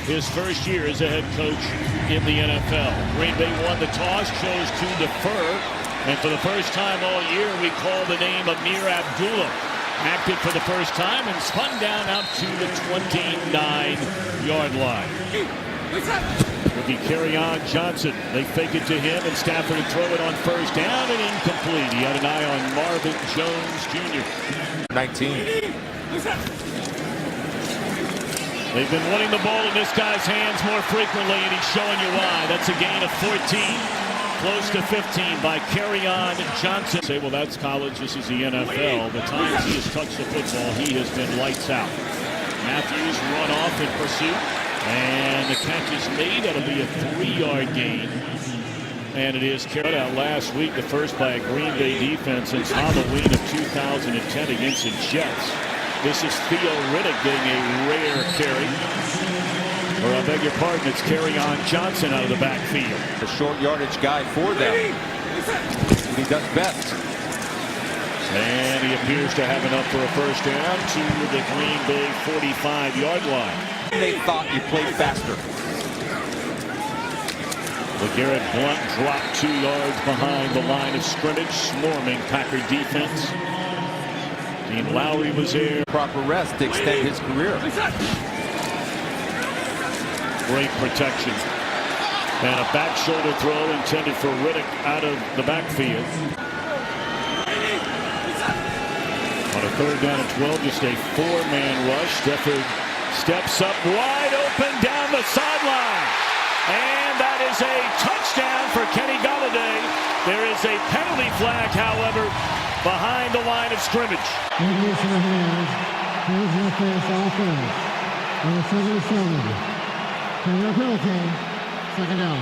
his first year as a head coach in the NFL. Green Bay won the toss, chose to defer, and for the first time all year, we call the name Ameer Abdullah. Acted for the first time and spun down out to the 29-yard line. Will be Kerryon Johnson. They fake it to him, and Stafford throw it on first down and incomplete. He had an eye on Marvin Jones Jr. 19. They've been wanting the ball in this guy's hands more frequently, and he's showing you why. That's a gain of 14. Close to 15 by Kerryon Johnson. Say, well, that's college. This is the NFL. The times he has touched the football, he has been lights out. Matthews run off in pursuit, and the catch is made. That'll be a 3-yard gain. And it is carried out last week, the first by a Green Bay defense since Halloween of 2010 against the Jets. This is Theo Riddick getting a rare carry. Or I beg your pardon, it's Kerryon Johnson out of the backfield. The short yardage guy for them. He does best. And he appears to have enough for a first down to the Green Bay 45-yard line. They thought you played faster. LeGarrette Blount dropped 2 yards behind the line of scrimmage, swarming Packer defense. Dean Lowry was there. Proper rest to extend his career. Great protection. And a back shoulder throw intended for Riddick out of the backfield. On a 3rd down and 12, just a 4-man rush. Stafford steps up wide open down the sideline. And that is a touchdown for Kenny Golladay. There is a penalty flag, however, behind the line of scrimmage. Second down.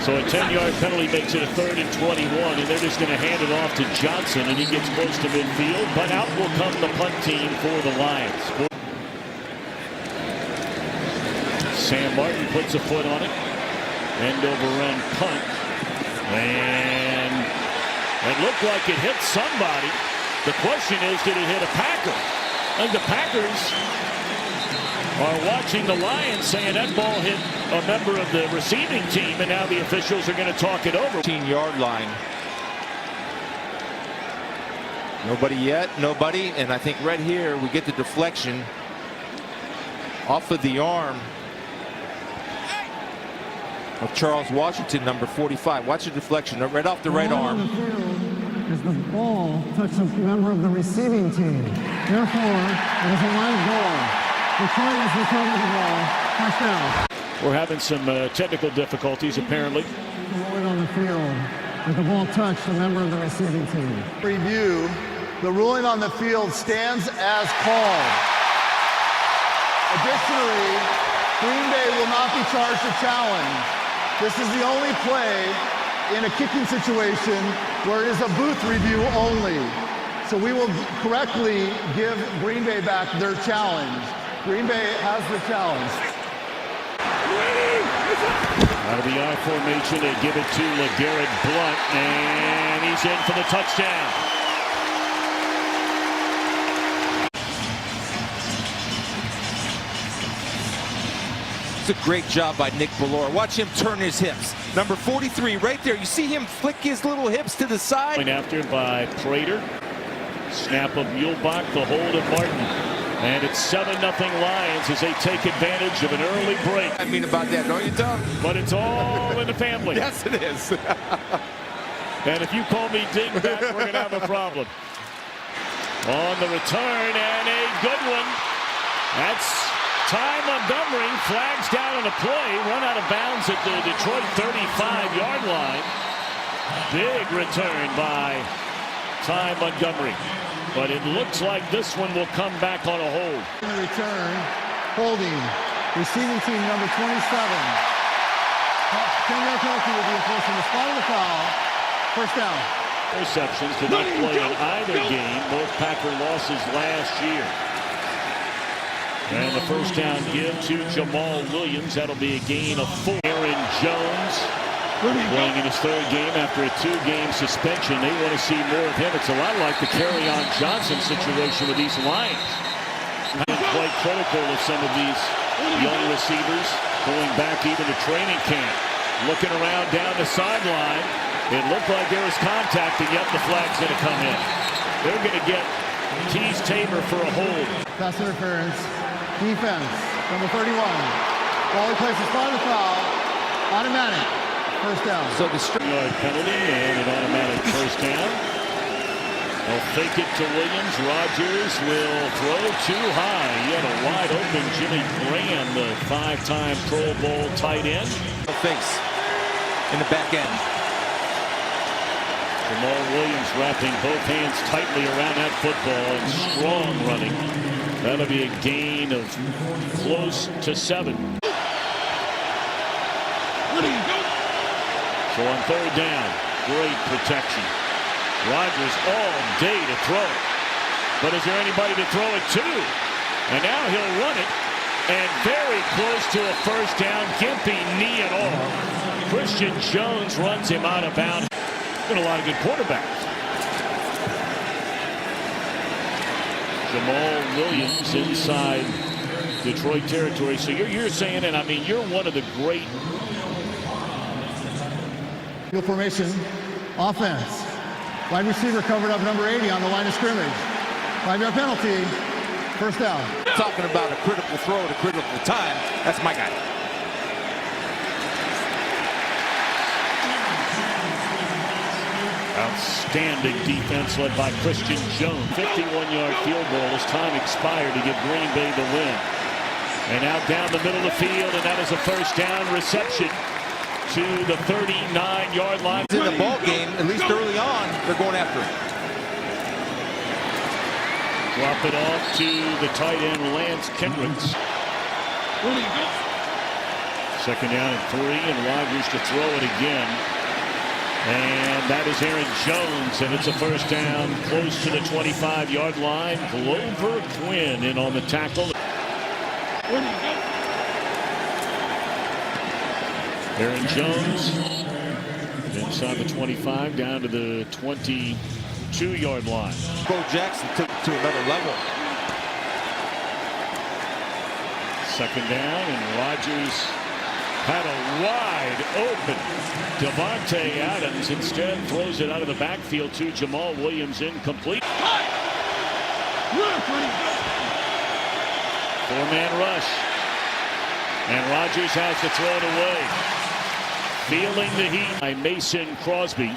So a 10-yard penalty makes it a 3rd and 21, and they're just going to hand it off to Johnson, and he gets close to midfield, but out will come the punt team for the Lions. Sam Martin puts a foot on it. End over run punt. And it looked like it hit somebody. The question is, did it hit a Packer? I think the Packers are watching the Lions saying that ball hit a member of the receiving team, and now the officials are going to talk it over. 15-yard line. Nobody yet, nobody, and I think right here we get the deflection off of the arm of Charles Washington, number 45. Watch the deflection right off the right arm. As the ball touched a member of the receiving team. Therefore, it is a live ball. Detroit has recovered the ball. First down. We're having some technical difficulties, apparently. Rolling on the field as the ball touched a member of the receiving team. Review, the ruling on the field stands as called. Additionally, Green Bay will not be charged a challenge. This is the only play in a kicking situation where it is a booth review only. So we will correctly give Green Bay back their challenge. Green Bay has the challenge. Out of the I formation, they give it to LeGarrette Blount, and he's in for the touchdown. It's a great job by Nick Bellore. Watch him turn his hips. Number 43 right there. You see him flick his little hips to the side. Going after by Prater. Snap of Muehlbach, the hold of Martin. And it's 7-0 Lions as they take advantage of an early break. I mean about that, don't you, Tom? But it's all in the family. Yes, it is. And if you call me dingbat, we're going to have a problem. On the return, and a good one. That's Ty Montgomery. Flags down on a play. Run out of bounds at the Detroit 35-yard line. Big return by Ty Montgomery. But it looks like this one will come back on a hold. In the return, holding, receiving team number 27. 10-yard penalty will be enforced on the spot of the foul. First down. Interceptions did not play in either game. Both Packer losses last year. And the first down give to Jamal Williams. That'll be a gain of 4. Aaron Jones playing in his 3rd game after a 2-game suspension. They want to see more of him. It's a lot like the Kerryon Johnson situation with these Lions. Quite critical of some of these young receivers going back even to training camp. Looking around down the sideline. It looked like there was contact, and yet the flag's going to come in. They're going to get Tease Tabor for a hold. Pass interference. Defense. Number 31. Ball in place is spot of the foul. Automatic. First down. So the Yard penalty and an automatic first down. They'll fake it to Williams. Rogers will throw too high. He had a wide open Jimmy Graham, the 5-time Pro Bowl tight end. fakes in the back end. Jamal Williams wrapping both hands tightly around that football and strong running. That'll be a gain of close to 7. So on third down, great protection. Rogers all day to throw it. But is there anybody to throw it to? And now he'll run it. And very close to a first down. Gimpy knee and all. Christian Jones runs him out of bounds. Been a lot of good quarterbacks. Jamal Williams inside Detroit territory. So you're saying, and I mean, you're one of the great. Field formation. Offense. Wide receiver covered up number 80 on the line of scrimmage. 5-yard penalty. First down. Talking about a critical throw at a critical time. That's my guy. Outstanding defense led by Christian Jones. 51-yard field goal as time expired to give Green Bay the win. And out down the middle of the field, and that is a first down reception to the 39-yard line. In the ball game, at least early on, they're going after it. Drop it off to the tight end, Lance Kendricks. Second down and 3, and Rogers to throw it again. And that is Aaron Jones, and it's a first down close to the 25-yard line. Glover Quinn in on the tackle. Aaron Jones inside the 25 down to the 22-yard line. Bo Jackson took it to another level. Second down, and Rogers had a wide open Devontae Adams. Instead throws it out of the backfield to Jamal Williams, incomplete. Four-man rush. And Rogers has to throw it away. Feeling the heat by Mason Crosby.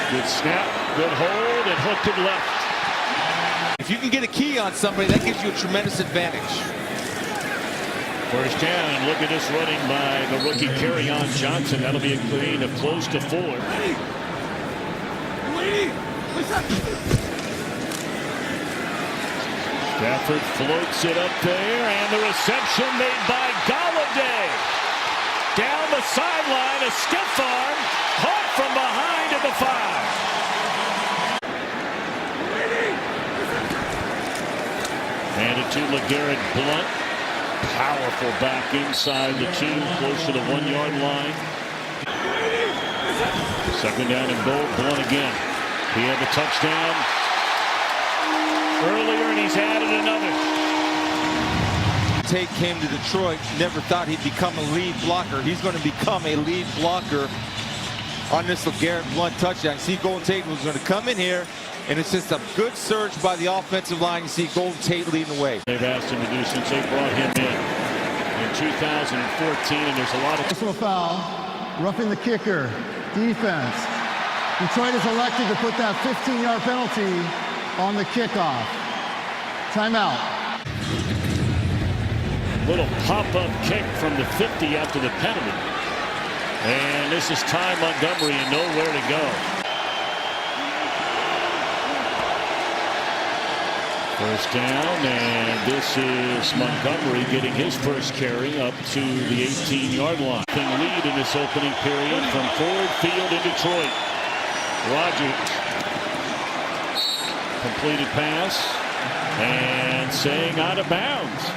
Good snap, good hold, and hooked it left. If you can get a key on somebody, that gives you a tremendous advantage. First down, and look at this running by the rookie Kerryon Johnson. That'll be a gain of close to 4. Stafford floats it up there, and the reception made by Golladay. Down the sideline, a stiff arm, caught from behind at the 5. And it to LeGarrette Blount. Powerful back inside the 2, close to the 1-yard line. Second down and goal. Blount again. He had the touchdown earlier, and he's added another. Tate came to Detroit, never thought he'd become a lead blocker. He's going to become a lead blocker on this LeGarrette Blount touchdown. See, Golden Tate was going to come in here, and it's just a good surge by the offensive line. You see Golden Tate leading the way. They've asked him to do since they brought him in 2014, and there's a lot of Personal foul. Roughing the kicker. Defense. Detroit has elected to put that 15-yard penalty on the kickoff. Timeout. little pop-up kick from the 50 after the penalty. And this is Ty Montgomery and nowhere to go. First down, and this is Montgomery getting his first carry up to the 18-yard line. Lead in this opening period from Ford Field in Detroit. Rogers. Completed pass. And saying out of bounds.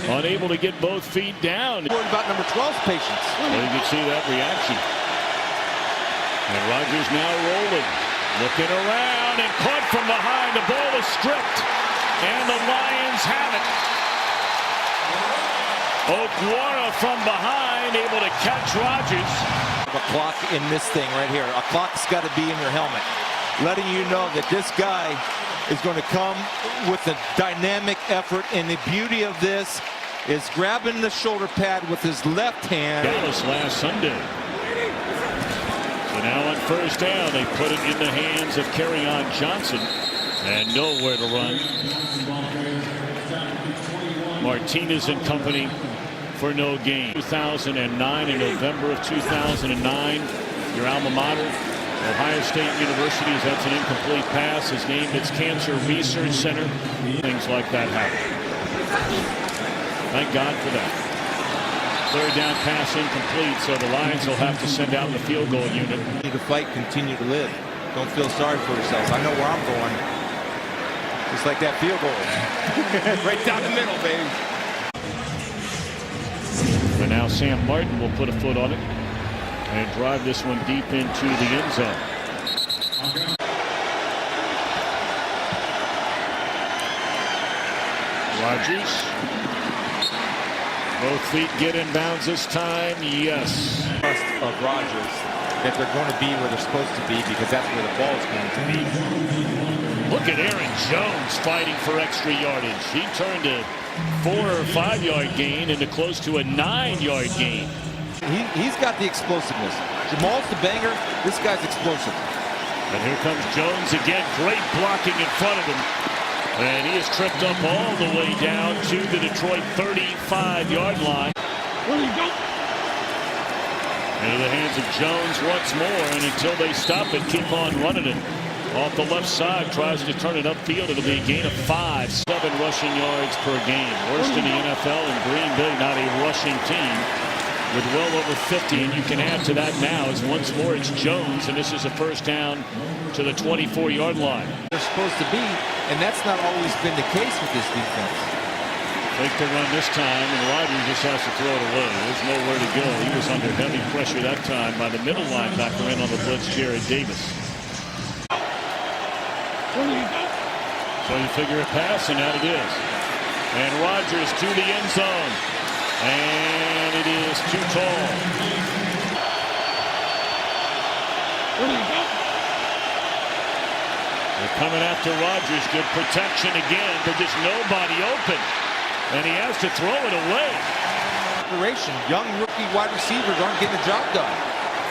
Unable to get both feet down. Worried about number 12's patience. Well, you can see that reaction. And Rogers now rolling. Looking around and caught from behind. The ball is stripped. And the Lions have it. Okwara from behind, able to catch Rogers. A clock in this thing right here. A clock's got to be in your helmet, letting you know that this guy is going to come with a dynamic effort. And the beauty of this is grabbing the shoulder pad with his left hand. Dallas last Sunday. So now on first down, they put it in the hands of Kerryon Johnson. And nowhere to run. Martinez and company for no gain. 2009, in November of 2009, your alma mater, Ohio State University, that's an incomplete pass, is named its Cancer Research Center. Things like that happen. Thank God for that. Third down pass incomplete, so the Lions will have to send out the field goal unit. Continue to fight, continue to live. Don't feel sorry for yourself. I know where I'm going. Just like that field goal. Right down the middle, baby. But now Sam Martin will put a foot on it and drive this one deep into the end zone. Rodgers. Both feet get in bounds this time. Yes. Trust of Rodgers that they're going to be where they're supposed to be, because that's where the ball is going to be. Look at Aaron Jones fighting for extra yardage. He turned a 4 or 5 yard gain into close to a 9 yard gain. He's got the explosiveness. Jamal's the banger. This guy's explosive. And here comes Jones again. Great blocking in front of him. And he is tripped up all the way down to the Detroit 35-yard line. Into the hands of Jones once more, and until they stop it, keep on running it. Off the left side, tries to turn it upfield. It'll be a gain of 5, 7 rushing yards per game. Worst in the NFL, and Green Bay not a rushing team with well over 50. And you can add to that now as once more it's Jones, and this is a first down to the 24-yard line. They're supposed to be, and that's not always been the case with this defense. Fake the run this time, and Rodgers just has to throw it away. There's nowhere to go. He was under heavy pressure that time by the middle linebacker in on the blitz, Jared Davis. So you figure a pass, and out it is. And Rodgers to the end zone. And it is too tall. They're coming after Rodgers. Good protection again, but just nobody open. And he has to throw it away. Young rookie wide receivers aren't getting the job done.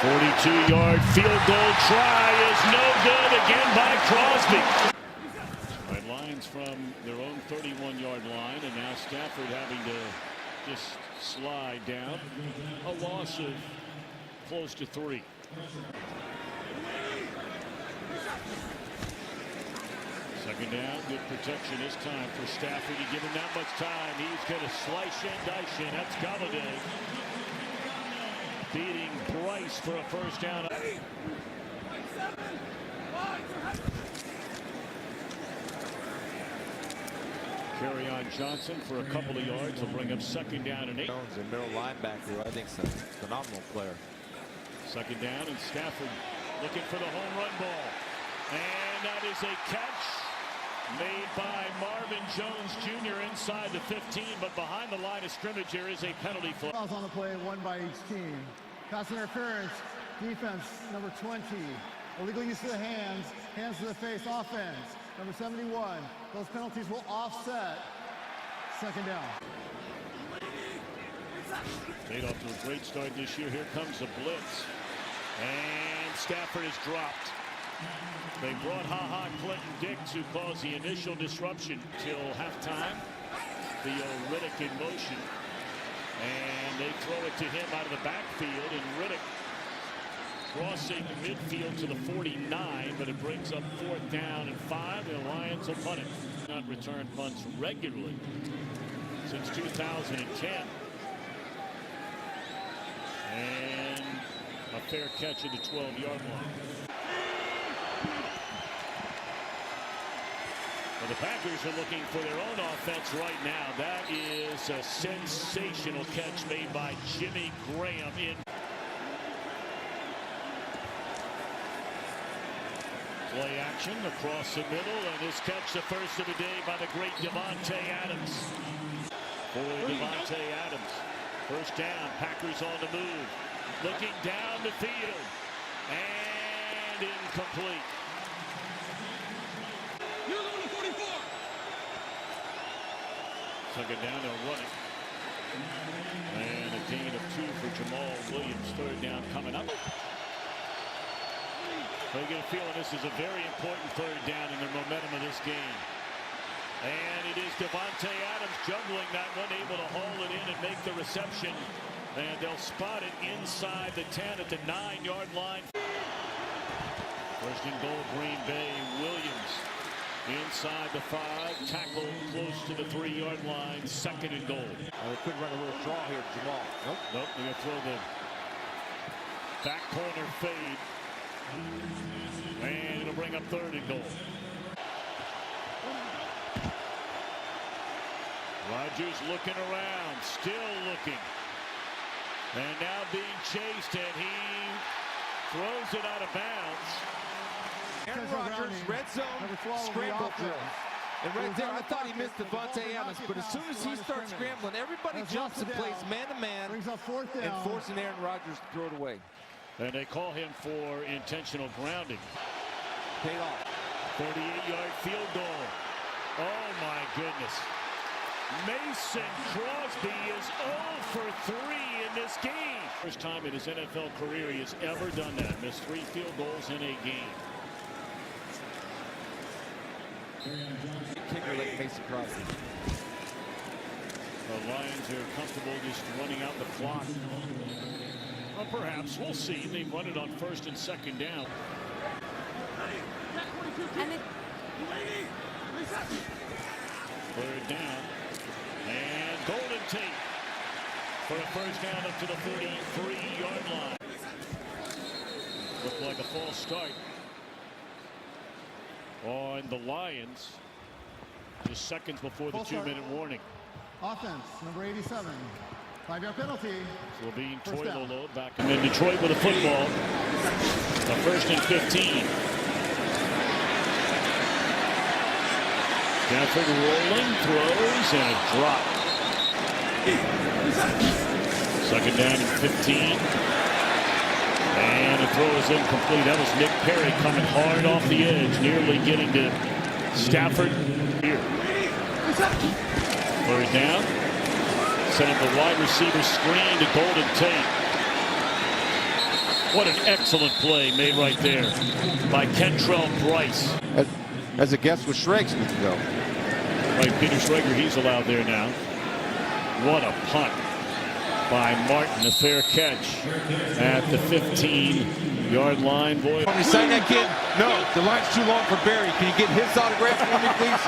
42-yard field goal try is no good again by Crosby. Right, Lions from their own 31-yard line, and now Stafford having to just slide down. A loss of close to 3. Second down, good protection this time for Stafford. You give him that much time, he's going to slice and dice in. That's Galladay beating Bryce for a first down. Kerryon Johnson for a couple of yards will bring up second down and 8. Jones, a middle linebacker, I think, is a phenomenal player. Second down, and Stafford looking for the home run ball. And that is a catch made by Marvin Jones Jr. inside the 15, but behind the line of scrimmage here is a penalty flag. Fouls on the play, one by each team. Pass interference, defense, number 20. Illegal use of the hands, hands to the face, offense, number 71. Those penalties will offset. Second down. State off to a great start this year. Here comes the blitz. And Stafford is dropped. They brought Clinton Dix, who caused the initial disruption till halftime. Theo Riddick in motion. And they throw it to him out of the backfield. And Riddick crossing midfield to the 49, but it brings up 4th down and 5. The Lions will punt it. Not return punts regularly since 2010. And a fair catch at the 12-yard line. Well, the Packers are looking for their own offense right now. That is a sensational catch made by Jimmy Graham in. Play action across the middle, and this catch the first of the day by the great Devontae Adams. for Davante Adams. First down, Packers on the move. Looking down the field. And incomplete. Second down, they're running. And a gain of 2 for Jamal Williams. Third down coming up. So you get a feeling this is a very important third down in the momentum of this game. And it is Davante Adams juggling that one, able to haul it in and make the reception. And they'll spot it inside the 10 at the 9-yard line. First and goal, Green Bay. Williams inside the 5, tackled close to the 3-yard line. Second and goal. They could run a little draw here, Jamal. Nope, they're going to throw the back corner fade. And it'll bring up third and goal. Rodgers looking around, still looking. And now being chased, and he throws it out of bounds. Aaron Rodgers, red zone, scramble drill. And right there, I thought he missed Davante Adams, but as soon as he starts scrambling, everybody jumps and plays man-to-man and forcing Aaron Rodgers to throw it away. And they call him for intentional grounding. Paid off. 38-yard field goal. Oh, my goodness. Mason Crosby is 0 for 3 in this game. First time in his NFL career he has ever done that. Missed 3 field goals in a game. Kicker like Mason Crosby. The Lions are comfortable just running out the clock. Well, perhaps. We'll see. They run it on first and second down. Third down. And Golden Tate for a first down up to the 43-yard line. Looked like a false start on the Lions. Just seconds before the 2-minute warning. Offense, number 87. 5-yard penalty. So Levine Toilolo back in Detroit with a football. A first and 15. Stafford rolling, throws, and a drop. Second down and 15. And the throw is incomplete. That was Nick Perry coming hard off the edge, nearly getting to Stafford here. Third down. Setting the wide receiver screen to Golden Tate. What an excellent play made right there by Kentrell Brice. As a guest with Schrags we can go. Right, Peter Schrager, he's allowed there now. What a punt by Martin. A fair catch at the 15-yard line. Boy. Want me to sign that kid? No, the line's too long for Barry. Can you get his autograph for me, please?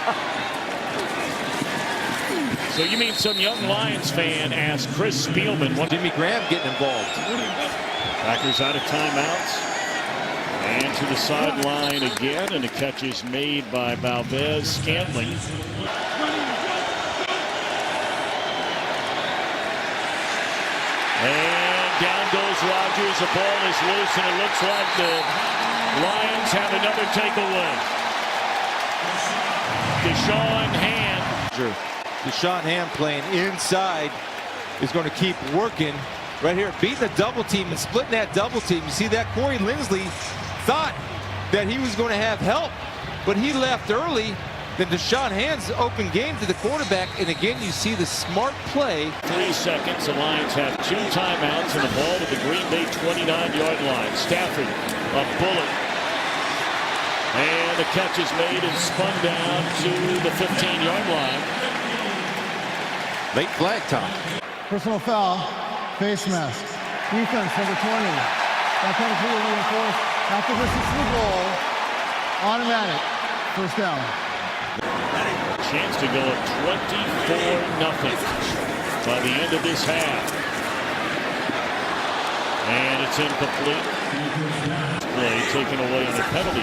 So you mean some young Lions fan asked Chris Spielman. Jimmy Graham getting involved. Packers out of timeouts. And to the sideline again, and the catch is made by Valdez Scantling. And down goes Rodgers. The ball is loose, and it looks like the Lions have another takeaway. Deshaun Hand. Deshaun Hand playing inside is going to keep working right here, beating the double team and splitting that double team. You see that Corey Linsley thought that he was going to have help, but he left early. Then Deshaun Hand's open game to the quarterback, and again you see the smart play. 3 seconds. The Lions have 2 timeouts and the ball to the Green Bay 29-yard line. Stafford, a bullet. And the catch is made and spun down to the 15-yard line. Late flag time. Personal foul, face mask. Defense, number 20. That penalty will be enforced after this is the goal. Automatic. First down. Chance to go up 24-0 by the end of this half. And it's incomplete. Play taken away on a penalty.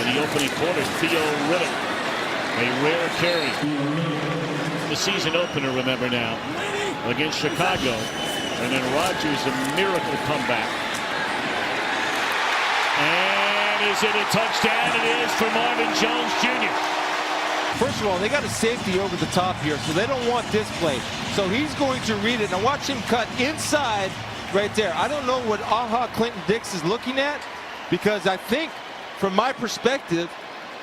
In the opening quarter, Theo Riddick. A rare carry. The season opener, remember now, against Chicago. And then Rodgers, a miracle comeback. And is it a touchdown? It is for Marvin Jones Jr. First of all, they got a safety over the top here, so they don't want this play. So he's going to read it. Now watch him cut inside right there. I don't know what Clinton Dix is looking at, because I think, from my perspective,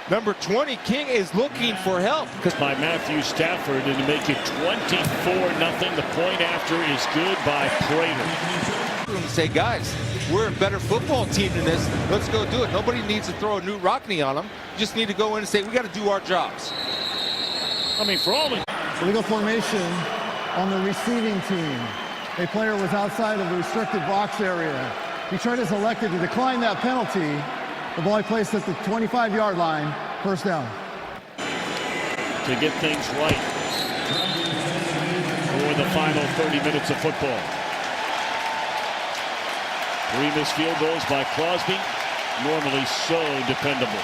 number 20, King, is looking for help. By Matthew Stafford, and to make it 24-0. The point after is good by Prater. Say, guys, we're a better football team than this. Let's go do it. Nobody needs to throw a Knute Rockne on them. You just need to go in and say, we got to do our jobs. I mean, for all the Illegal formation on the receiving team. A player was outside of the restricted box area. Detroit has elected to decline that penalty. The ball placed at the 25-yard line. First down. to get things right for the final 30 minutes of football. 3 missed field goals by Crosby, normally so dependable.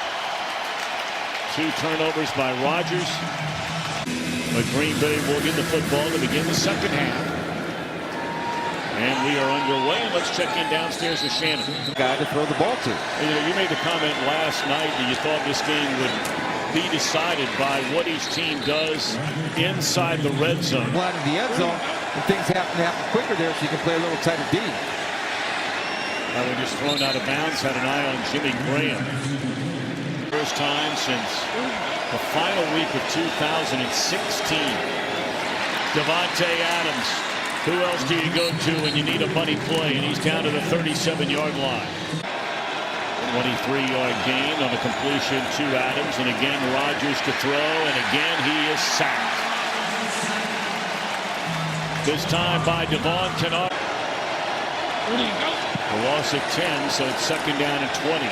2 turnovers by Rodgers. But Green Bay will get the football to begin the second half. And we are underway, and let's check in downstairs with Shannon. Guy to throw the ball to. You made the comment last night that you thought this game would be decided by what each team does inside the red zone. Flat in the end zone, and things happen quicker there, so you can play a little tighter D. That one just thrown out of bounds, had an eye on Jimmy Graham. First time since the final week of 2016. Davante Adams. Who else do you go to when you need a money play? And he's down to the 37-yard line. 23-yard gain on a completion to Adams. And again, Rodgers to throw. And again, he is sacked. This time by Devon Kennard. A loss of 10, so it's second down and 20.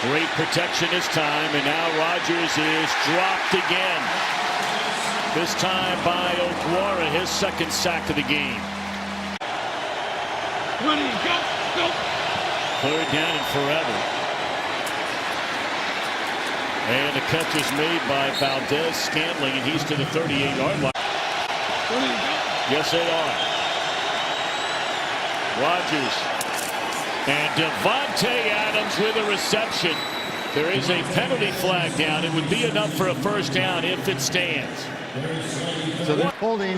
Great protection this time. And now Rodgers is dropped again. This time by Okwara, his second sack of the game. Ready, go. Third down and forever. And the catch is made by Valdez-Scantling, and he's to the 38-yard line. Yes, they are. Rodgers and Davante Adams with a reception. There is a penalty flag down. It would be enough for a first down if it stands. So holding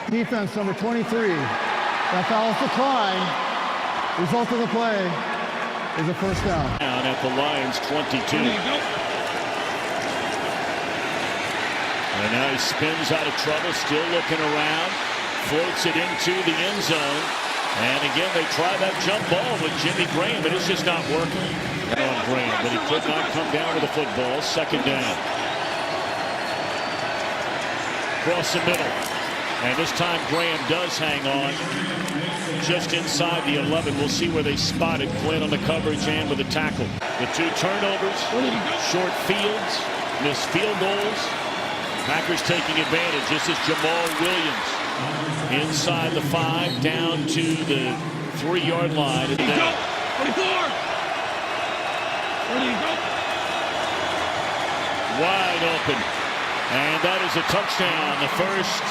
defense number 23. That foul's declined. Result of the play is a first down. Down at the Lions 22. And now he spins out of trouble, still looking around, floats it into the end zone. And again, they try that jump ball with Jimmy Graham, but it's just not working on Graham. But he could not come down with the football. Second down. Across the middle. And this time Graham does hang on just inside the 11. We'll see where they spotted Quinn on the coverage and with the tackle. The 2 turnovers, short fields, missed field goals. Packers taking advantage. This is Jamal Williams inside the 5 down to the 3-yard line. And then 24. wide open. And that is a touchdown, the first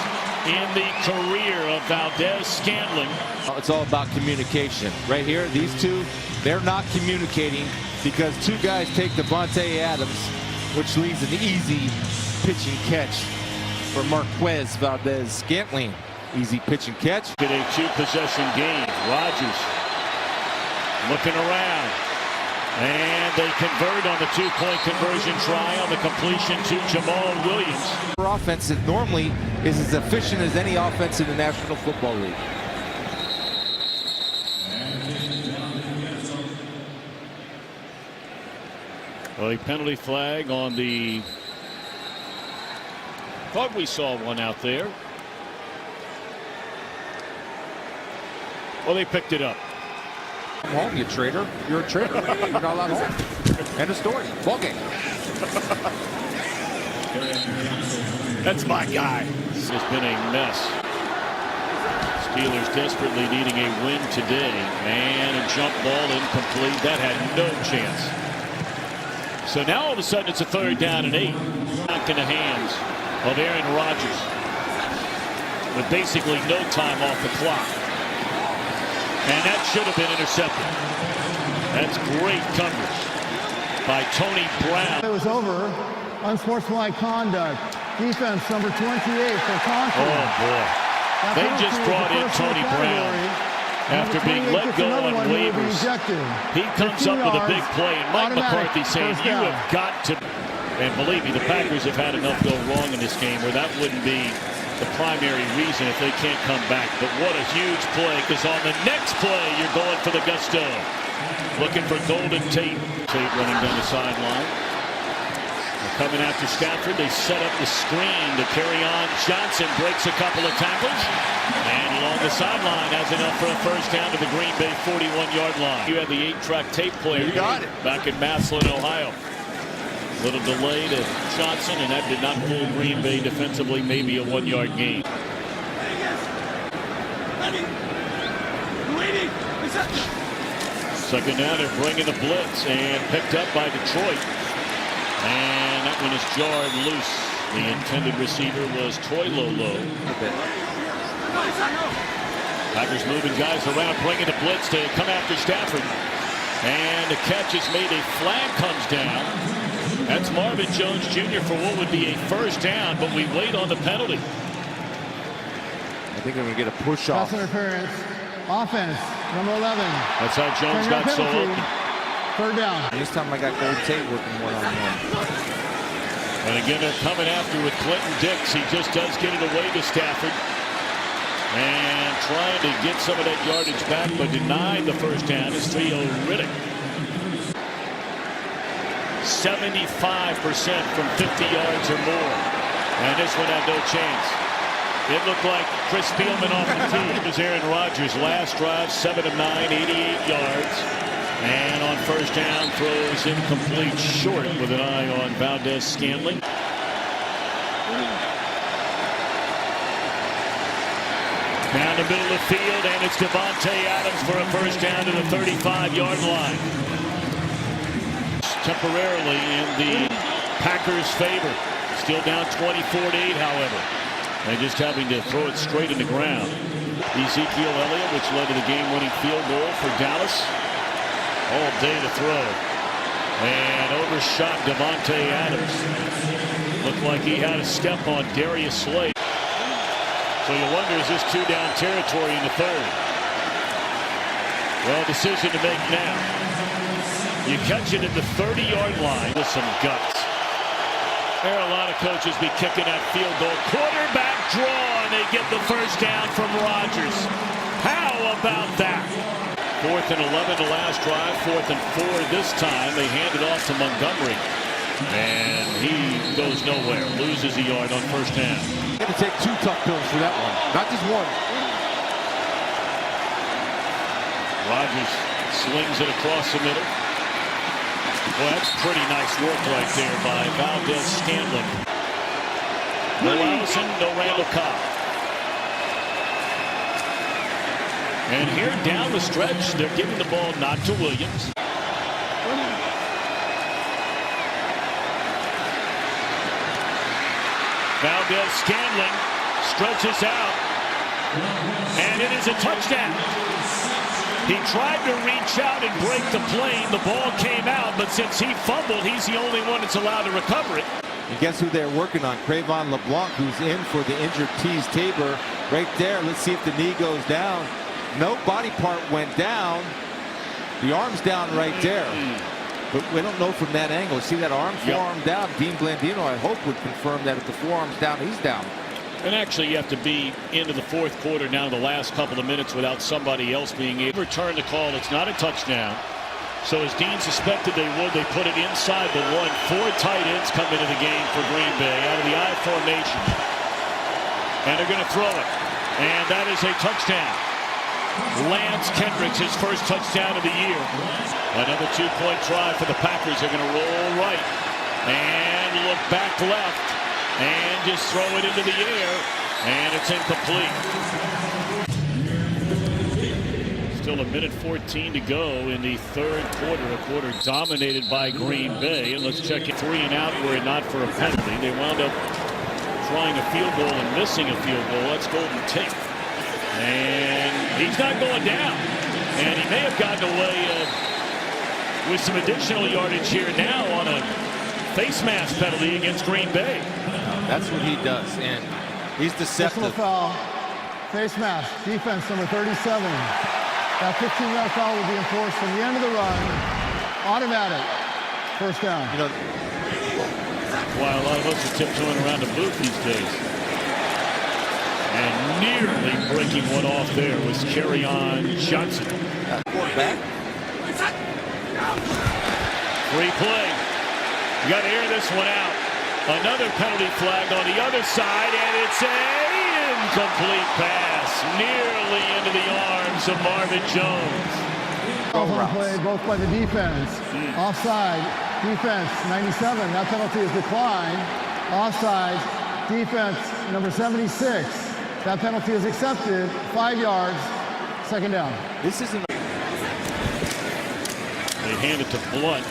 in the career of Valdez-Scantling. It's all about communication. Right here, these two, they're not communicating because 2 guys take Davante Adams, which leaves an easy pitch and catch for Marquez Valdez-Scantling. Easy pitch and catch. In a 2-possession game, Rodgers looking around. And they convert on the 2-point conversion try on the completion to Jamal Williams. Our offense that normally is as efficient as any offense in the National Football League. Well, a penalty flag on the... Thought we saw one out there. Well, they picked it up. Come home, you traitor. You're a traitor. You're not allowed home. End of story. Ball game. That's my guy. This has been a mess. Steelers desperately needing a win today. And a jump ball incomplete. That had no chance. So now all of a sudden it's a 3rd down and 8. Back in the hands of Aaron Rodgers. With basically no time off the clock. And that should have been intercepted. That's great coverage by Tony Brown. It was over unsportsmanlike conduct. Defense number 28 for Conklin. Oh, boy. That They penalty just is brought the in personal Tony Brown. category. After Number being 28 let gets go another on one who will be waivers, ejected. he comes 15 up with a big yards, play, and Mike automatic McCarthy saying, first you down. have got to, and believe me, the Packers have had enough go wrong in this game where that wouldn't be the primary reason if they can't come back. But what a huge play, because on the next play, you're going for the gusto. Looking for Golden Tate. Tate running down the sideline. They're coming after Stafford. They set up the screen to carry on. Johnson breaks a couple of tackles. And along the sideline has enough for a first down to the Green Bay 41-yard line. You had the 8-track tape player. You got it. Back in Massillon, Ohio. Little delay to Johnson, and that did not pull Green Bay defensively, maybe a 1-yard gain. Second down, they're bringing the blitz, and picked up by Detroit. And that one is jarred loose. The intended receiver was Toilolo. Packers moving guys around, bringing the blitz to come after Stafford. And the catch is made. A flag comes down. That's Marvin Jones Jr. for what would be a first down, but we wait on the penalty. I think I'm going to get a push off. Pass interference. Offense, number 11. That's how Jones got so open. Third down. This time I got Golden Tate working one-on-one. And again, they're coming after with Clinton Dix. He just does get it away to Stafford. And trying to get some of that yardage back, but denied the first down is Theo Riddick. 75% from 50 yards or more. And this one had no chance. It looked like Chris Spielman off the tee. It was Aaron Rodgers' last drive, 7 of 9, 88 yards. And on first down, throws incomplete short with an eye on Valdez-Scantling. Down the middle of the field, and it's Devontae Adams for a first down to the 35-yard line. Temporarily in the Packers' favor. Still down 24-8, however. And just having to throw it straight in the ground. Ezekiel Elliott, which led to the game-winning field goal for Dallas. All day to throw. And overshot Devontae Adams. Looked like he had a step on Darius Slade. So you wonder, is this two-down territory in the third? Well, decision to make now. You catch it at the 30-yard line with some guts. There are a lot of coaches be kicking that field goal. Quarterback draw, and they get the first down from Rodgers. How about that? 4th and 11 the last drive. 4th and 4 this time. They hand it off to Montgomery. And he goes nowhere. Loses a yard on first down. Going to take 2 tough pills for that one. Not just one. Rodgers slings it across the middle. Well, that's pretty nice work right there by Valdez-Scantling. No Allison, no Randall Cobb. And here down the stretch, they're giving the ball not to Williams. Valdez-Scantling stretches out. And it is a touchdown. He tried to reach out and break the plane. The ball came out, but since he fumbled, he's the only one that's allowed to recover it. And guess who they're working on? Cravon LeBlanc, who's in for the injured Teez Tabor. Right there. Let's see if the knee goes down. No body part went down. The arm's down right there. But we don't know from that angle. See that arm, forearm down? Dean Blandino, I hope, would confirm that if the forearm's down, he's down. And actually, you have to be into the 4th quarter now, the last couple of minutes, without somebody else being able to return the call. It's not a touchdown. So as Dean suspected they would, they put it inside the 1. 4 tight ends come into the game for Green Bay out of the I formation. And they're going to throw it. And that is a touchdown. Lance Kendricks, his first touchdown of the year. Another 2-point try for the Packers. They're going to roll right and look back left. And just throw it into the air, and it's incomplete. Still 1:14 to go in the 3rd quarter. A quarter dominated by Green Bay. And let's check it. 3 and out were it not for a penalty. They wound up trying a field goal and missing a field goal. That's Golden Tate. And he's not going down. And he may have gotten away with some additional yardage here now on a face mask penalty against Green Bay. That's what he does, and he's Personal deceptive. foul. Face mask. Defense number 37. That 15-yard foul will be enforced from the end of the run. Automatic. First down. You know, While a lot of us are tiptoeing around the booth these days. And nearly breaking one off there was Kerryon Johnson. quarterback. Free play. You got to air this one out. Another penalty flag on the other side, and it's an incomplete pass. Nearly into the arms of Marvin Jones. On play, both by the defense. Offside. Defense 97. That penalty is declined. Offside. Defense number 76. That penalty is accepted. 5 yards. Second down. This isn't. They hand it to Blunt.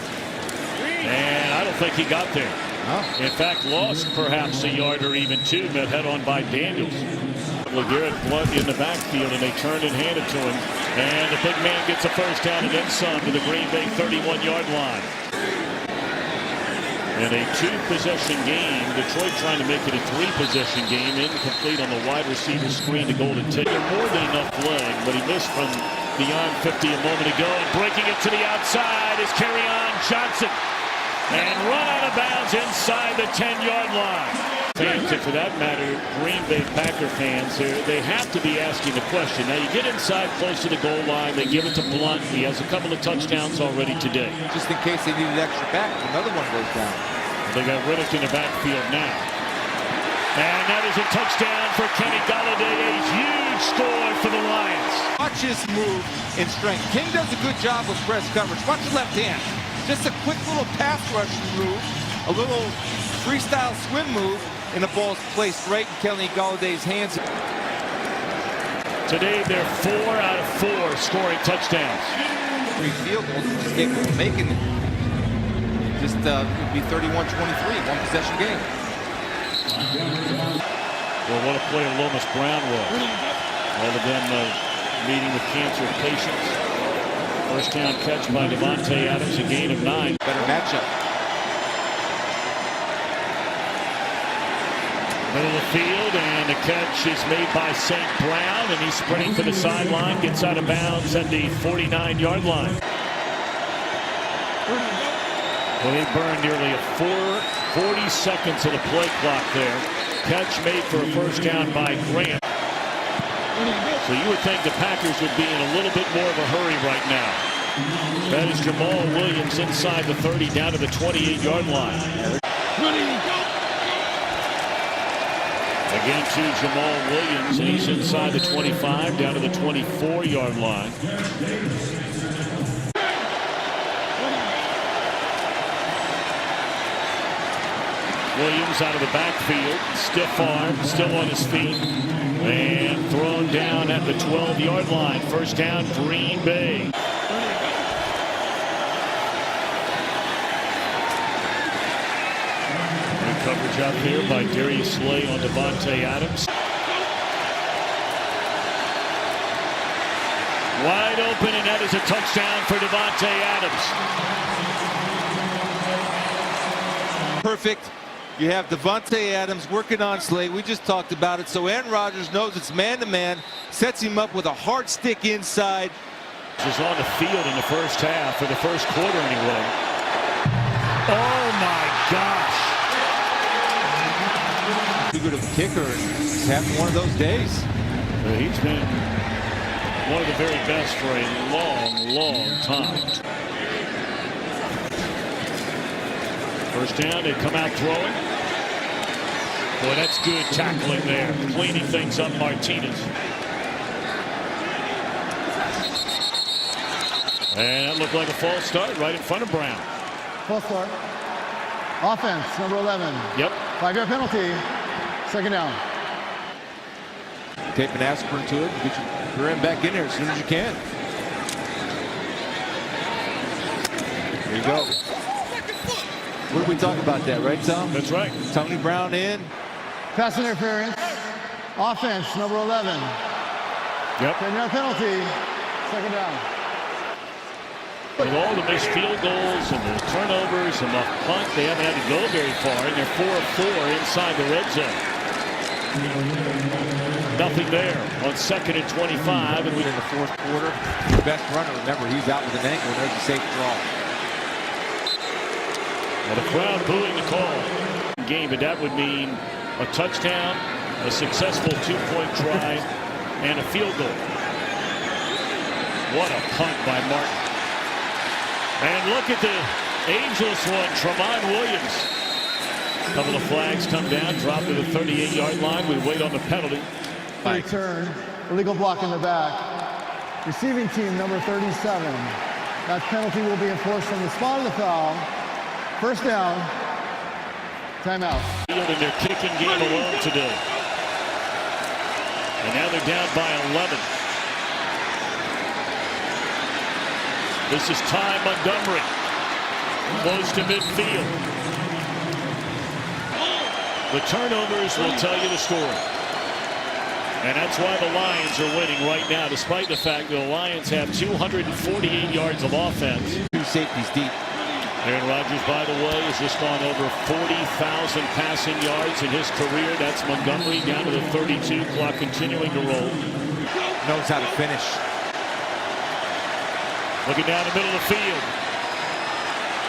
And I don't think he got there. In fact, lost perhaps a yard or even two, but head on by Daniels. LeGarrette Blunt in the backfield, and they turn and hand it to him. And the big man gets a first down and then some to the Green Bay 31-yard line. In a two-possession game, Detroit trying to make it a three-possession game. Incomplete on the wide receiver screen to Golden Tate. More than enough leg, but he missed from beyond 50 a moment ago. And breaking it to the outside is Kerryon Johnson. And run out of bounds inside the 10-yard line. Fans, and for that matter, Green Bay Packer fans, they have to be asking the question. Now, you get inside close to the goal line. They give it to Blunt. He has a couple of touchdowns already today. Just in case they needed extra back, another one goes down. They got Riddick in the backfield now. And that is a touchdown for Kenny Golladay. A huge score for the Lions. Watch his move in strength. King does a good job with press coverage. Watch the left hand. Just a quick little pass rush move, a little freestyle swim move, and the ball's placed right in Kenny Galladay's hands. Today, they're 4 out of 4 scoring touchdowns. 3 field goals, just capable of making it. Just it'd be 31-23, one possession game. Well, what a player Lomas Brown was. All of them meeting with cancer patients. First down catch by Davante Adams, a gain of 9. Better matchup. Middle of the field, and the catch is made by St. Brown, and he's sprinting for the sideline, gets out of bounds at the 49-yard line. Well, they burned nearly 40 seconds of the play clock there. Catch made for a first down by Grant. So you would think the Packers would be in a little bit more of a hurry right now. That is Jamal Williams inside the 30 down to the 28-yard line. Again to Jamal Williams, and he's inside the 25 down to the 24-yard line. Williams out of the backfield, stiff arm, still on his feet, and thrown down at the 12-yard line. First down, Green Bay. Good coverage out here by Darius Slay on Davante Adams. Wide open, and that is a touchdown for Davante Adams. Perfect. You have Davante Adams working on Slay. We just talked about it. So Aaron Rodgers knows it's man-to-man, sets him up with a hard stick inside. Was on the field in the first half, or the first quarter anyway. Oh my gosh. Too good of a kicker. He's having one of those days. He's been one of the very best for a long time. First down, they come out throwing. Boy, that's good tackling there. Cleaning things up, Martinez. And that looked like a false start right in front of Brown. False start. Offense, number 11. Yep. 5-yard penalty. Second down. Tape an aspirin to it. Get your end back in there as soon as you can. There you go. What did we talk about that, right, Tom? That's right. Tony Brown in. Pass interference. Offense, number 11. Yep. 10-yard penalty. Second down. With all the missed field goals and the turnovers and the punt, they haven't had to go very far, and they're 4 of 4 inside the red zone. Nothing there on 2nd and 25, and In the fourth quarter, the best runner, remember, he's out with an ankle, and there's a safe draw. and the crowd booing the call. Game, but that would mean a touchdown, a successful 2-point try, and a field goal. What a punt by Martin. And look at the ageless one, Tramon Williams. A couple of flags come down, drop to the 38-yard line. We wait on the penalty. Return, illegal block in the back. Receiving team number 37. That penalty will be enforced from the spot of the foul. First down. Timeout. Field in their kicking game alone today. And now they're down by 11. This is Ty Montgomery. Close to midfield. The turnovers will tell you the story. And that's why the Lions are winning right now, despite the fact that the Lions have 248 yards of offense. 2 safeties deep. Aaron Rodgers, by the way, has just gone over 40,000 passing yards in his career. That's Montgomery down to the 32, clock continuing to roll. Knows how to finish. Looking down the middle of the field.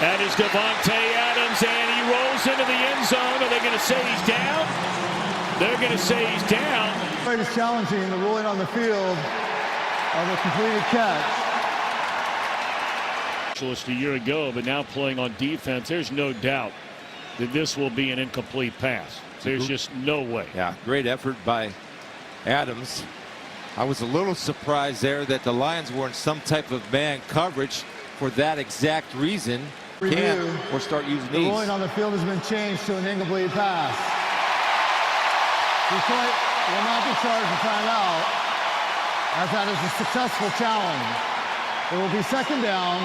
That is Davante Adams, and he rolls into the end zone. Are they going to say he's down? They're going to say he's down. Right is challenging the ruling on the field of a completed catch. A year ago, but now playing on defense, there's no doubt that this will be an incomplete pass. There's just no way. Yeah, great effort by Adams. I was a little surprised there that the Lions were in some type of man coverage for that exact reason. Can or start using The these. ruling on the field has been changed to an incomplete pass. Detroit will not be charged with timeout, as that is a successful challenge. It will be second down.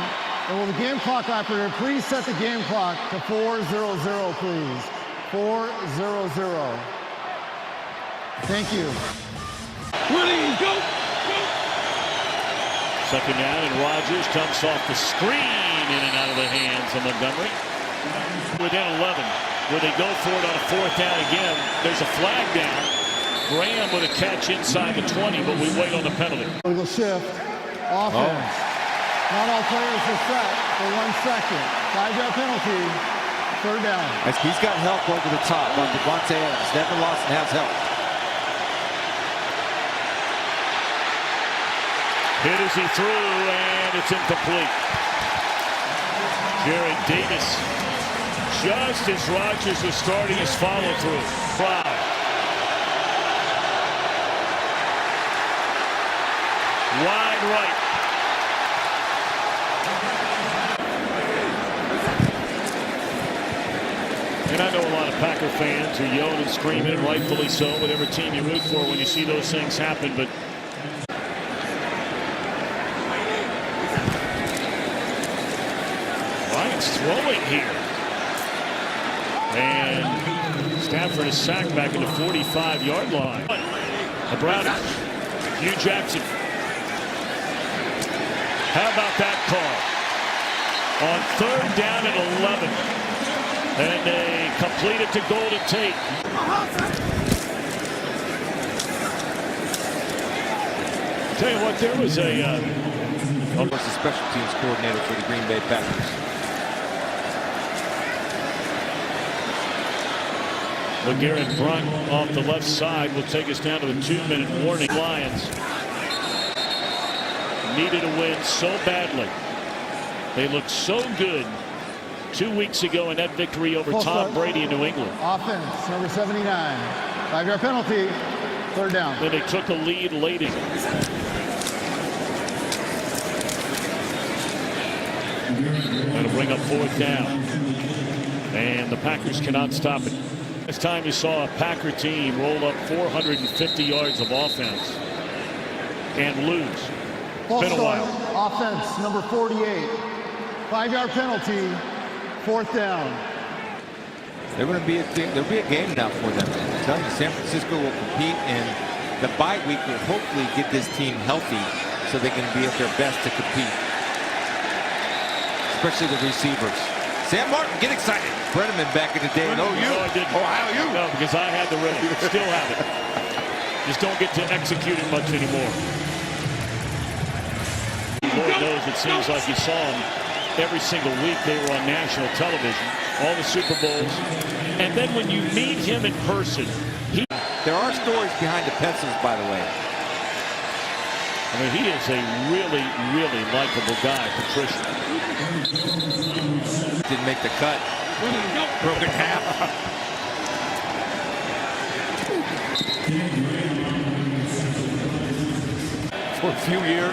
And will the game clock operator please set the game clock to 4:00, please? 4:00. Thank you. Willie, go! Second down, and Rodgers comes off the screen in and out of the hands of Montgomery. Within 11, where they go for it on a 4th down again. There's a flag down. Graham with a catch inside the 20, but we wait on the penalty. Legal shift. Offense. Not all players are set for 1 second. 5-yard penalty. Third down. He's got help over the top on Davante Adams. Never lost and has help. Hit as he threw, and it's incomplete. Jared Davis, just as Rodgers was starting his follow-through. Crowd. Wide right. And I know a lot of Packer fans who yell and scream, and rightfully so, whatever team you root for when you see those things happen, but Lions throwing here. And Stafford is sacked back at the 45-yard line. The Brownies. Hugh Jackson. How about that call? On 3rd down and 11. And they complete it to Golden Tate. Tell you what, there was Almost the special teams coordinator for the Green Bay Packers. LeGarrette Blount off the left side will take us down to the 2-minute warning. Lions needed a win so badly. They looked so good 2 weeks ago in that victory over Tom Brady in New England. Offense, number 79. 5-yard penalty. Third down. Then they took a lead late in. That'll bring up 4th down. And the Packers cannot stop it. This time you saw a Packer team roll up 450 yards of offense and lose. Been a while. Offense, number 48. 5-yard penalty. 4th down. There'll be a game now for them. I'm telling you, San Francisco will compete, and the bye week will hopefully get this team healthy so they can be at their best to compete. especially the receivers. Sam Martin, get excited. Brenneman back in the day. No, I didn't. Oh, how you? No, because I had the rhythm. Still have it. Just don't get to execute it much anymore. Lord knows it seems like you saw him every single week. They were on national television, all the Super Bowls. And then when you meet him in person, There are stories behind the pencils, by the way. I mean, he is a really, really likable guy, Patricia. Didn't make the cut. Broke in half. For a few years,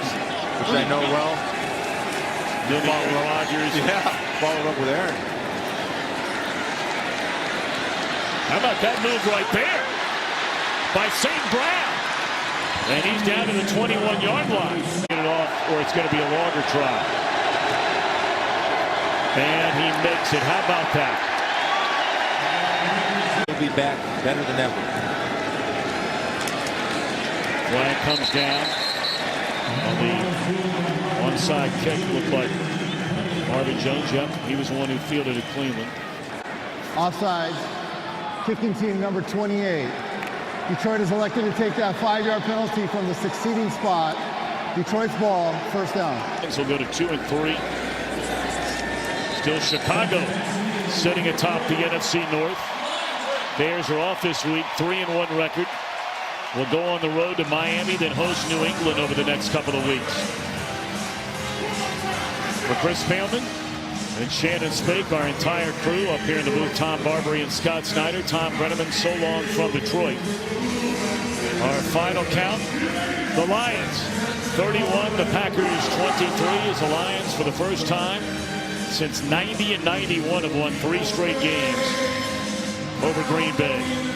which I know well. Then Aaron Rodgers. Yeah, followed up with Aaron. How about that move right there by St. Brown? And he's down to the 21-yard line. Get it off, or it's going to be a longer try. And he makes it. How about that? He'll be back better than ever. Bryant comes down on the onside kick. Looked like Marvin Jones. Yep, he was the one who fielded it Cleveland. Offside, kicking team number 28. Detroit has elected to take that 5-yard penalty from the succeeding spot. Detroit's ball, first down. So we'll go to 2 and 3. Still Chicago sitting atop the NFC North. Bears are off this week, 3-1 record. We'll go on the road to Miami, then host New England over the next couple of weeks. For Chris Paleman and Shannon Spake, our entire crew up here in the booth, Tom Barbary and Scott Snyder. Tom Brenneman, so long from Detroit. Our final count, the Lions 31, the Packers 23, as the Lions for the first time since 90 and 91 have won 3 straight games over Green Bay.